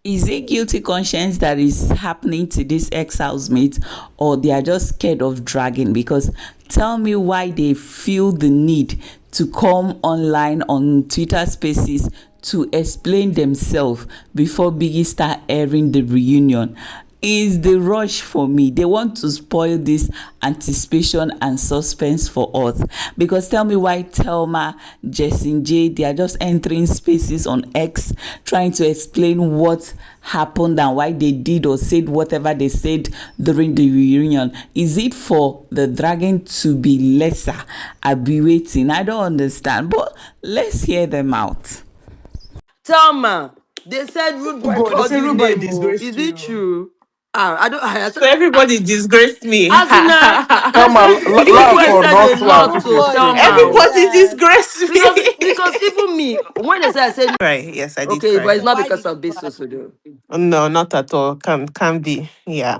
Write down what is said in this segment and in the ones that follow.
Is it guilty conscience that is happening to this ex-housemate, or they are just scared of dragging? Because tell me why they feel the need to come online on Twitter Spaces to explain themselves before Biggie start airing the reunion. Is the rush for me. They want to spoil this anticipation and suspense for us. Because tell me why Thelma, Jessin J, they are just entering spaces on X trying to explain what happened and why they did or said whatever they said during the reunion. Is it for the dragon to be lesser? I'll be waiting. I don't understand. But let's hear them out. Thelma, they said rude boy They called say you rude boy name. Oh, disgraced is it you. true? I don't. So everybody disgraced me. Asina, they Thelma, said rude laugh boy or said a not laugh, lot it's Rude to the boy truth Thelma. called Oh. Everybody yes. disgraced Because me. even me, when they said I said Right. Yes, I did okay, but cry. it's So not why because did of you this cry? also though. No, not at all. Can be. Yeah.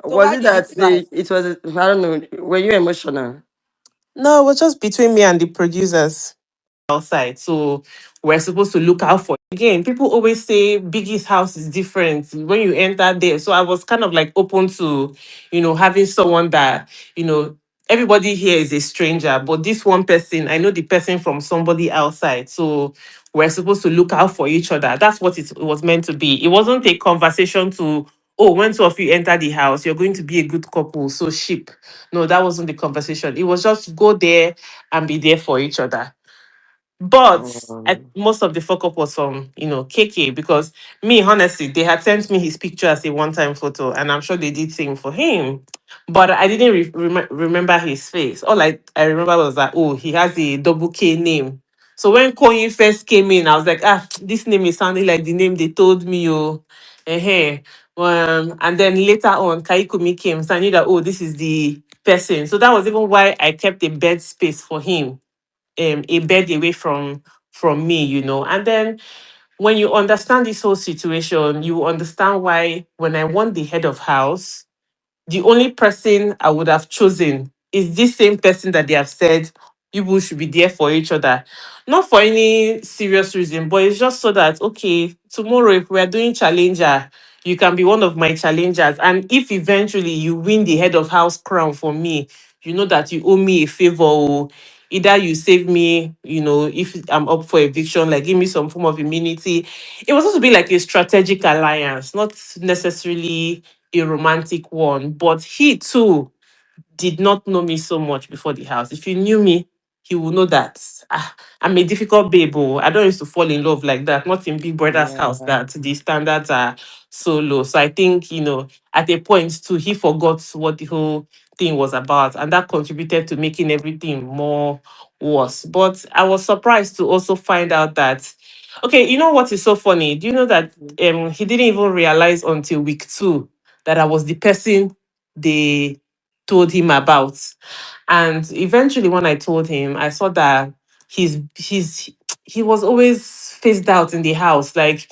So Was why it did you that cry? it was I don't know, were you emotional? No, it was just between me and the producers outside. So we're supposed to look out for again. People always say Biggie's house is different when you enter there. So I was kind of like open to, having someone that, everybody here is a stranger, but this one person, I know the person from somebody outside. So we're supposed to look out for each other. That's what it was meant to be. It wasn't a conversation to, oh, when two of you enter the house, you're going to be a good couple. So ship. No, that wasn't the conversation. It was just go there and be there for each other. But Um, most of the fuck up was from, KK, because me, honestly, they had sent me his picture as a one-time photo, and I'm sure they did same for him. But I didn't remember his face. All I remember was that, oh, he has a double K name. So when Koyin first came in, I was like, this name is sounding like the name they told me, oh. And then later on, Kaikumi came, so I knew that, oh, this is the person. So that was even why I kept a bed space for him, a bed away from me, and then when you understand this whole situation, you understand why when I want the head of house, the only person I would have chosen is this same person that they have said people should be there for each other. Not for any serious reason, but it's just so that, okay, tomorrow if we're doing challenger, you can be one of my challengers. And if eventually you win the head of house crown for me, you know that you owe me a favor. Or either you save me, if I'm up for eviction, like give me some form of immunity. It was supposed to be like a strategic alliance, not necessarily a romantic one, but he too did not know me so much before the house. If he knew me, he would know that I'm a difficult babe. Oh. I don't used to fall in love like that. Not in Big Brother's house yeah. that the standards are so low. So I think, at a point too, he forgot what the whole thing was about. And that contributed to making everything more worse. But I was surprised to also find out that, okay, you know what is so funny? Do you know that he didn't even realize until week 2 that I was the person they told him about. And eventually when I told him, I saw that he was always faced out in the house. Like,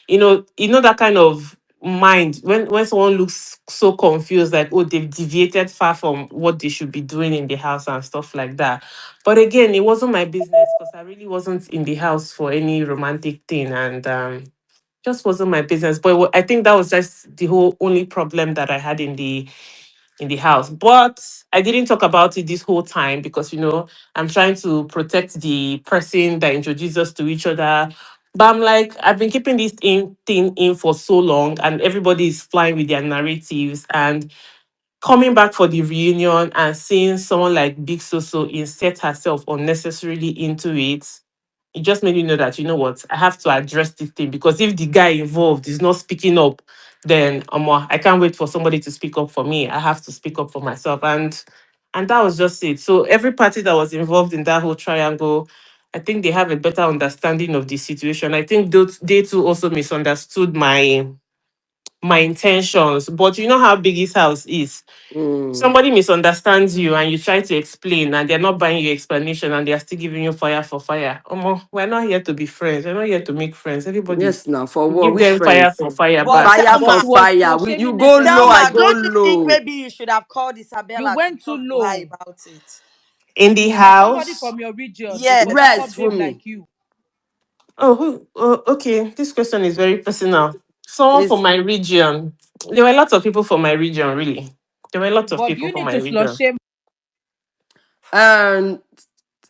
that kind of mind when someone looks so confused, like, oh, they've deviated far from what they should be doing in the house and stuff like that. But again, it wasn't my business because I really wasn't in the house for any romantic thing. And just wasn't my business. But I think that was just the whole only problem that I had in the house. But I didn't talk about it this whole time because I'm trying to protect the person that introduced us to each other. But I'm like, I've been keeping this thing in for so long, and everybody is flying with their narratives. And coming back for the reunion and seeing someone like Big Soso insert herself unnecessarily into it just made me know that, you know what, I have to address this thing, because if the guy involved is not speaking up, then I can't wait for somebody to speak up for me. I have to speak up for myself. And that was just it. So every party that was involved in that whole triangle, I think they have a better understanding of the situation. I think they too also misunderstood my intentions. But you know how big his house is. Mm. Somebody misunderstands you and you try to explain and they're not buying your explanation and they're still giving you fire for fire. We're not here to be friends. We're not here to make friends. Everybody Yes, now for what? give Which them fire friends? for fire But back. Fire Thelma, for she was fire. You shaming go it low, I anyway. Thelma, go don't you think low. maybe you should have called You Isabella to went too talk to her low. about it? In the For somebody house. from your region, a Yes. difficult Rest for babe me. like you. Oh, okay. This question is very personal. Someone from Is my region. There were lots of people from my region, really. There were lots of But people you from need my to flush region. shame. um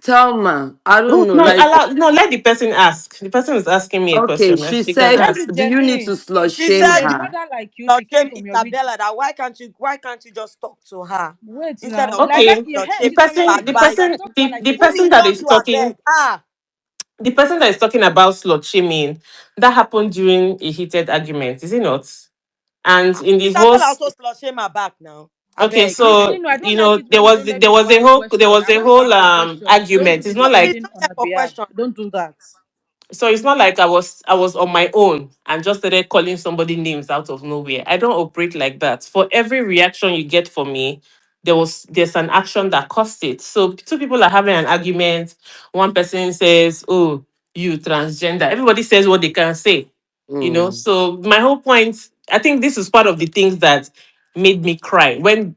Thelma, I don't No, know, no, like, allow, no, let the person ask. The person is asking me a okay, question. she She can said, Let's be ask. do you need to genuine. slut She shame said A you her? mother like you, slut she came shame from your region. Isabella. That why can't you just talk to her Wait instead now. of Like, calling let Okay, your slut hair, shame the she's from your person, bad the region. You vibes? can person, talk to her the, like the a Who person you sister. that don't is do a beg? talking, the person that is talking about slut shaming, that happened during a heated argument, is it not? And in the whole, Isabella also slut shame her back now. I okay, beg. Miss so Nino, I don't you like know it there when you was don't let there me to was a ask whole there questions. was I a want to whole ask a question. Don't argument. do It's the not Please like, defending don't on get her for behalf. question. Don't do that. I was on my own and just started calling somebody names out of nowhere. I don't operate like that. For every reaction you get from me, there's an action that caused it. So two people are having an argument. One person says, "Oh, you transgender." Everybody says what they can say. Mm, So my whole point, I think this is part of the things that made me cry when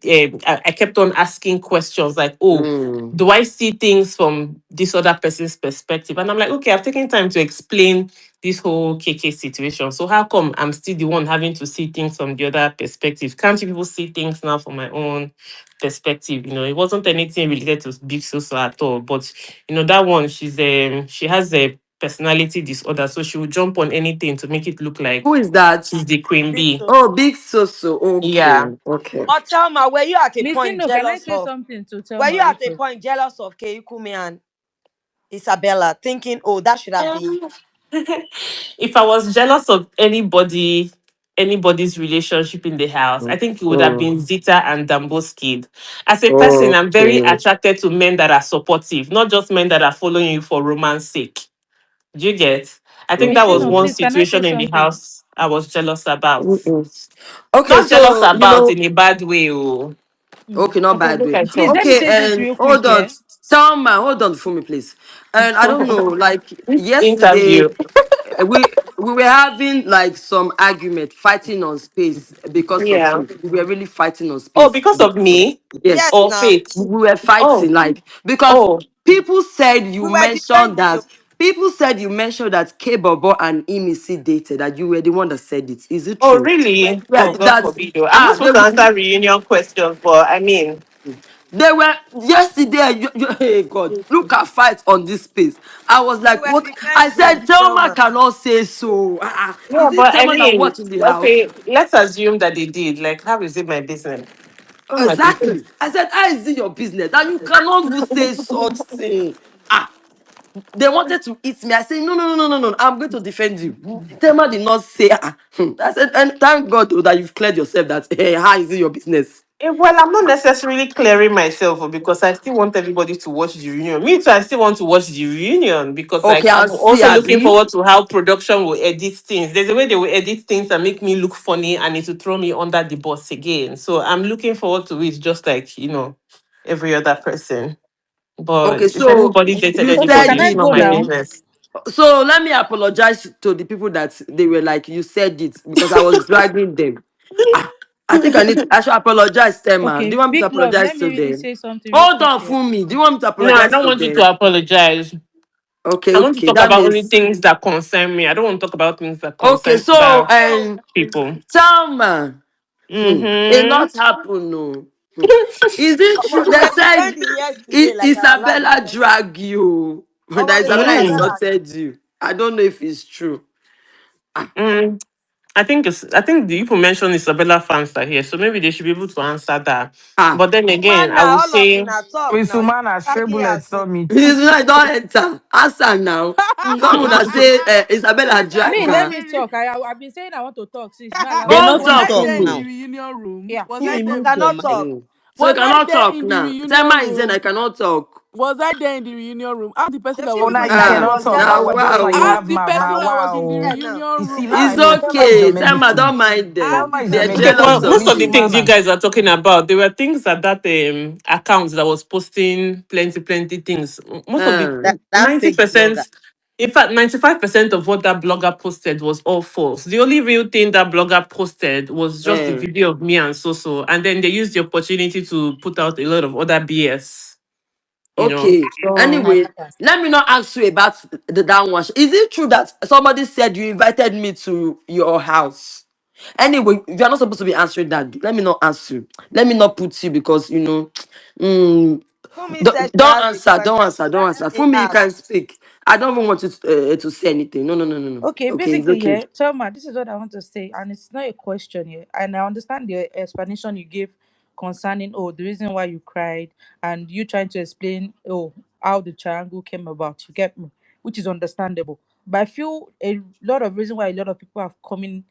I kept on asking questions like, "Oh, mm. do I see things from this other person's perspective?" And I'm like, okay, I've taken time to explain this whole KK situation. So how come I'm still the one having to see things from the other perspective? Can't you people see things now from my own perspective? It wasn't anything related to Big Soso at all. But that one, she has a personality disorder, so she will jump on anything to make it look like Who is that? she's the queen Big bee. Oh, Soso. big Soso. Okay, Yeah. okay. But Thelma, were you at a Miss point Nino, can I jealous say of? something to tell Were you my at a request? point jealous of Keikumi and Isabella, thinking, oh, that should have been? Um, if I was jealous of anybody's relationship in the house, I Mm, think it would have mm. been Zita and Dambo's kid. As a person, I'm very Okay. attracted to men that are supportive, not just men that are following you for romance sake. Do you get? I think Miss that was Nino, Okay. one please, can I say situation in the something? house I was jealous about. Mm-mm. Okay, Not jealous so about in a bad way. Oh. Hmm. okay, not Okay, bad look, way. I Please, talk. let me Okay, say this and real quick, hold on, yeah? Thelma, hold on for me, please. And I don't know, like This yesterday, interview. we were having like some argument, fighting on space because of Yeah. you. We were really fighting on Oh, space because of because of, me yes, Yes, or now. faith? we were Oh, fighting like because oh, people said you We were mentioned defending you. that K Bobo and Imisi dated, that you were the one that said it. Is it oh, true? We were really? Yeah, Oh, defending God you. that's forbid. Oh. I'm not they supposed to answer reunion questions, but I mean, they were yesterday. Hey God, look at fight on this space. I was We like, were what? I said, defending Thelma Thelma. cannot say so. yeah, Is it but I Thelma that mean, watch in the house? okay, let's assume that they did. Like, how is it my business? Not my business. Exactly. I said, how is it your business? And you cannot even say such thing. They wanted to eat me. I said, no, no, no, no, no, no. I'm going to defend you. Thelma did not say, I said, and thank God that you've cleared yourself that, hey, how is it your business? Well, I'm not necessarily clearing myself because I still want everybody to watch the reunion. Me too, I still want to watch the reunion because, Okay, like, I'm I'll see, also looking Abby. forward to how production will edit things. There's a way they will edit things and make me look funny and it will throw me under the bus again. So I'm looking forward to it, just like every other person. Okay, But if so anybody dated you Okay, said can anybody, I it's not go my now? business. so let me apologize to the people that they were like, you said it because I was dragging them. Ah, I think I should apologize to them, man. Do Okay, you want me to big love, apologize let me to really them? say something real Hold quick on, here. for me. Do you want me to No, I apologize don't to want you to them? apologize. Okay, I want to okay. talk That about only means things that concern me. I don't want to talk about things that okay. concern So other people. Thelma, a Mm-hmm. lot happened. No, is it true? We They were said defending yesterday like our life Isabella depends. drag you. Oh, That they Isabella Mm. Isabella. insulted you. I don't know if it's true. Mm. I think the people mentioned Isabella fans are here, so maybe they should be able to answer that. Ah, But then again, I Humana, will all of say, you now talk Miss now. You Humana, stray dragging bullet her saw since. me. it's not, don't enter. Answer now. Some would say Isabella Me, drag let her. me talk. I've been saying I want to talk since. May I They allow me not Hold talk. fit on, Was I talk there in the Fumi. now. reunion room? Yeah. Was I You there Mm. with cannot them? talk. So you Was I cannot there talk in the now. reunion Tema is saying I room? cannot talk. Was I there in the reunion room? Ask the person that Shebi was you in know the Ona, you reunion Ah, cannot room. talk. Now, now Now Isabella. wait before you wow. ask have the mama. person that was in the Yeah, Wow. now. reunion You see, It's now room. Thelma is your okay. Tema, medicine. don't mind them. Ask Thelma the is your They're person okay, that was medicine. well, in jealous the No of most be of the you. things you reunion Humana. guys are talking about, there were things that account that was posting plenty things. Most of the Uh, That ninety fake blogger. percent, in fact, 95% of what that blogger posted was all false. The only real thing that blogger posted was just the uh, video of me and Soso, and then they used the opportunity to put out a lot of other BS. you know. Okay. So Anyway, let me not ask you about that one. Is it true that somebody said you invited me to your house? Anyway, you are not supposed to be answering that. Let me not answer you. Let me not put you because you know. mm, Fumi don't, said she don't has a answer. Don't question answer. Don't answer. For in me, you her. can speak. I don't even want you to say anything. No, no, no, no, no. Okay, Okay, it's basically, okay. yeah, Thelma, this is what I want to say, and it's not a question here. And I understand the explanation you gave concerning, oh, the reason why you cried, and you trying to explain, oh, how the triangle came about. You get me, which is understandable. But I feel a lot of reason why a lot of people have coming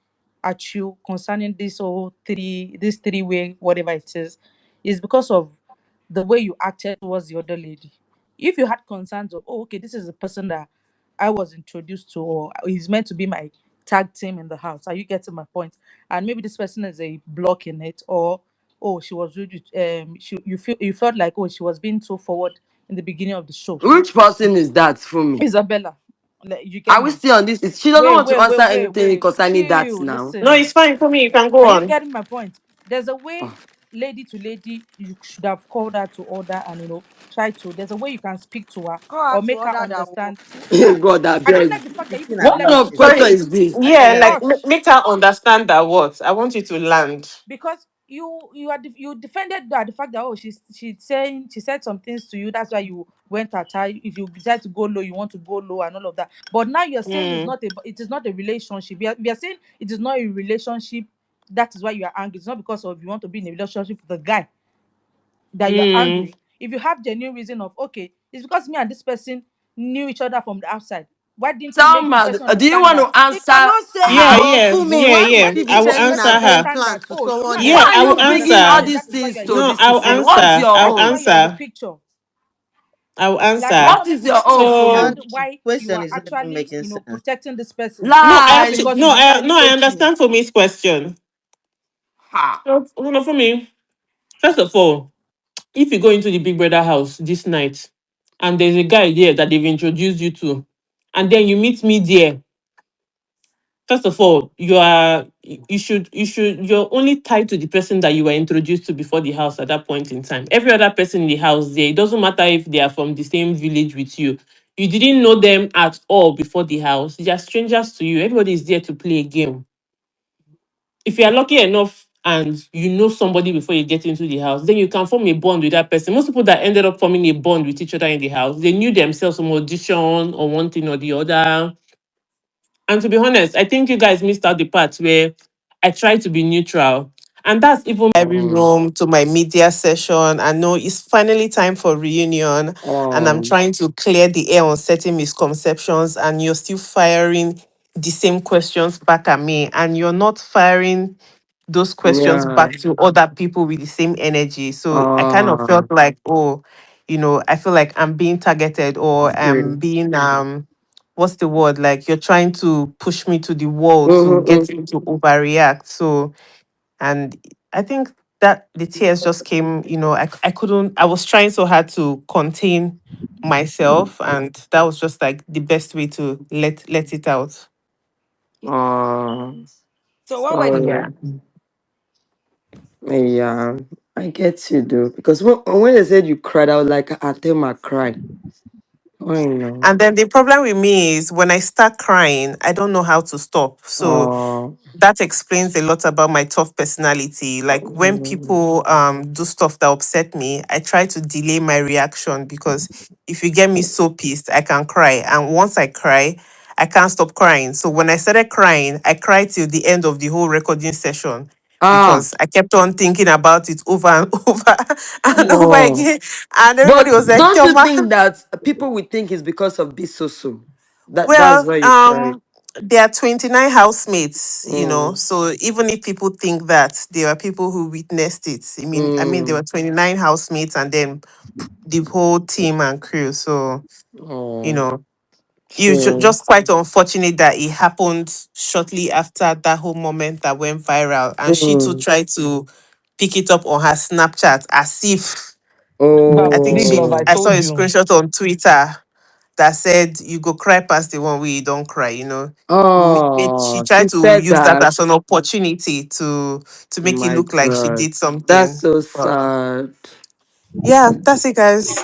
at you concerning this three-way, whatever it is because of the way you acted towards the other lady. If you had concerns of, oh, okay, this is the person that I was introduced to, or he's meant to be my tag team in the house. Are you getting my point? And maybe this person is a block in it, or oh, she was really you felt like, oh, she was being so forward in the beginning of the show. Which person is that for me? Isabella, like, you get Are we me? still on this? She doesn't want to answer anything Wait. concerning that Chill, now. no, listen. it's fine for me. You can go Are you on. getting my point? There's a way, lady to lady, you should have called her to order and try to. There's a way you can speak to her Call her or to make her order that one. understand. Ah, God, I I don't beg. like the fact that you Speaking people her What kind let of language. question okay, is this? Yeah, like hush, make her understand that what I want you to land. because you defended that the fact that, oh, she said some things to you, that's why you went at her. If you decide to go low, you want to go low and all of that. But now you're saying Mm, it is not a relationship. We are saying it is not a relationship. That is why you are angry. It's not because of you want to be in a relationship with the guy that you're mm. angry. If you have genuine reason of, okay, it's because me and this person knew each other from the outside, why didn't you make the Salma, person do you understand want that? to He answer cannot say it. Yeah, her? Oh, yeah, Fumi, yeah, why yeah. did Why you I didn't will you setting make the her answer person very her. understand plans that, for oh, me someone and Why this Yeah, else? are I person will you knew each bringing other all from answer. outside? these That is why things you're in to the No, this I will thing? picture. What's answer. your I That will is why own? you're in the answer. picture. I will Like, I answer. don't What is your understand own for So me? That why you question are is not even actually, making sense. protecting this person. no, I All Lie. actually because you did not really I hate you. understand for me's question. Ha. So, for me, first of all, if you go into the Big Brother house this night and there's a guy there that they've introduced you to, and then you meet me there, first of all, you're only tied to the person that you were introduced to before the house at that point in time. Every other person in the house there, it doesn't matter if they are from the same village with you. You didn't know them at all before the house. They are strangers to you. Everybody is there to play a game. If you are lucky enough and you know somebody before you get into the house, then you can form a bond with that person. Most people that ended up forming a bond with each other in the house, they knew themselves from audition or one thing or the other. And to be honest, I think you guys missed out the part where I tried to be neutral. And that's even every Um, room to my media session. I know it's finally time for reunion, and I'm um, trying to clear the air on certain misconceptions, and you're still firing the same questions back at me, and you're not firing those questions yeah. back to other people with the same energy. So I kind of Uh, felt like, oh, I feel like I'm being targeted, or I'm okay. being what's the word? Like you're trying to push me to the wall to get Mm-hmm, me to overreact. So, and I think that the tears just came, I couldn't, I was trying so hard to contain myself, and that was just like the best way to let it out. So what were the sorry. Yeah. Yeah, I get you though. Because when they said you cried, I was like, I tell my cried. I know. And then the problem with me is when I start crying, I don't know how to stop. So Uh, that explains a lot about my tough personality. Like when mm, people do stuff that upset me, I try to delay my reaction, because if you get me so pissed, I can cry. And once I cry, I can't stop crying. So when I started crying, I cried till the end of the whole recording session, ah, because I kept on thinking about it over and over and over no. again. And everybody But was like, don't you Thelma. think that people would think it's because of this SOSO? That's Well, why you cried. there are 29 housemates, Mm, so even if people think that there are people who witnessed it, I mean, there mm, were 29 housemates and then the whole team and crew. So, you oh, know, true. just quite unfortunate that it happened shortly after that whole moment that went viral. And she too Mm, tried to pick it up on her Snapchat as if, I think Big love, I oh, I saw a told you. screenshot on Twitter that said you go cry past the one where you don't cry, she oh, she tried to said use that that. as an opportunity to make it My look like she God, did that's something. so But sad. yeah, that's it, guys.